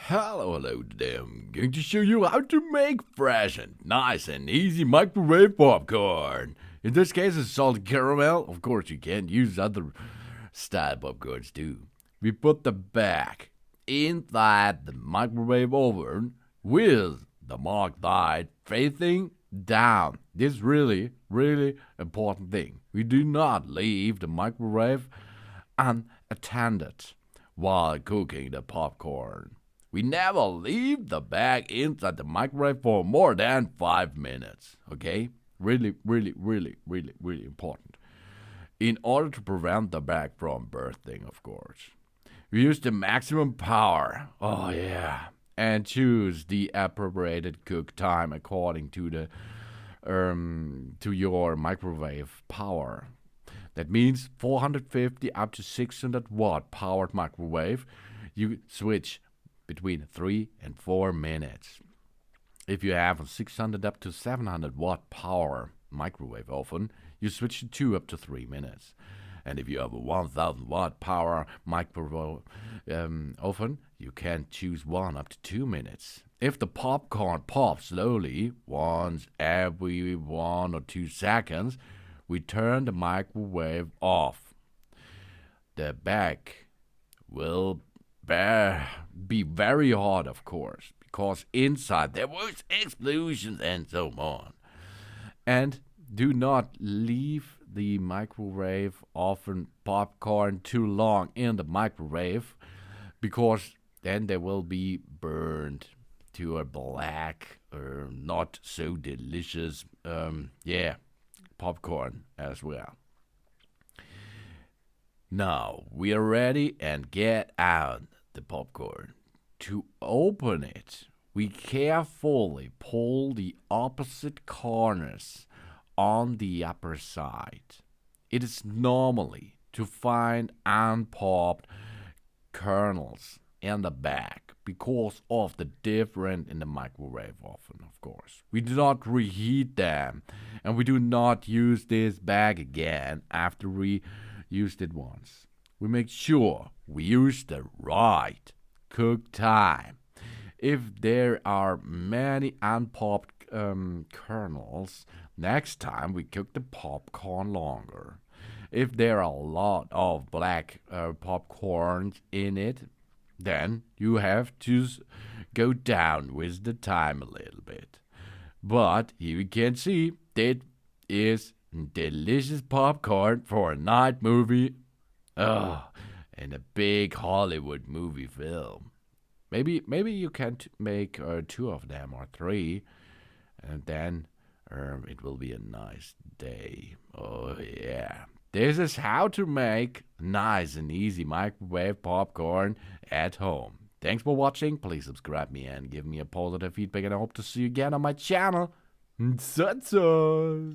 Hello today. I'm going to show you how to make fresh and nice and easy microwave popcorn. In this case, it's salted caramel. Of course, you can use other style popcorns too. We put the bag inside the microwave oven with the marked light facing down. This is really important thing. We do not leave the microwave unattended while cooking the popcorn. We never leave the bag inside the microwave for more than 5 minutes. Okay? Really important. In order to prevent the bag from bursting, of course. We use the maximum power. Oh, yeah. And choose the appropriate cook time according to your microwave power. That means 450 up to 600 watt powered microwave. You switch between 3 and 4 minutes. If you have a 600 up to 700 watt power microwave oven, you switch to 2 up to 3 minutes. And if you have a 1000 watt power microwave oven, you can choose 1 up to 2 minutes. If the popcorn pops slowly, once every 1 or 2 seconds, we turn the microwave off. The bag will be very hot, of course, because inside there was explosions and so on. And do not leave the microwave oven popcorn too long in the microwave, because then they will be burned to a black or not so delicious popcorn as well. Now we are ready and get out the popcorn. To open it, we carefully pull the opposite corners on the upper side. It is normally to find unpopped kernels in the bag because of the difference in the microwave oven, of course. We do not reheat them, and we do not use this bag again after we used it once. We make sure we use the right cook time. If there are many unpopped kernels, next time we cook the popcorn longer. If there are a lot of black popcorns in it, then you have to go down with the time a little bit. But here you can see that is delicious popcorn for a night movie. Oh, and a big Hollywood movie film. Maybe you can make 2 of them or 3, and then it will be a nice day. Oh yeah. This is how to make nice and easy microwave popcorn at home. Thanks for watching. Please subscribe me and give me a positive feedback, and I hope to see you again on my channel. So.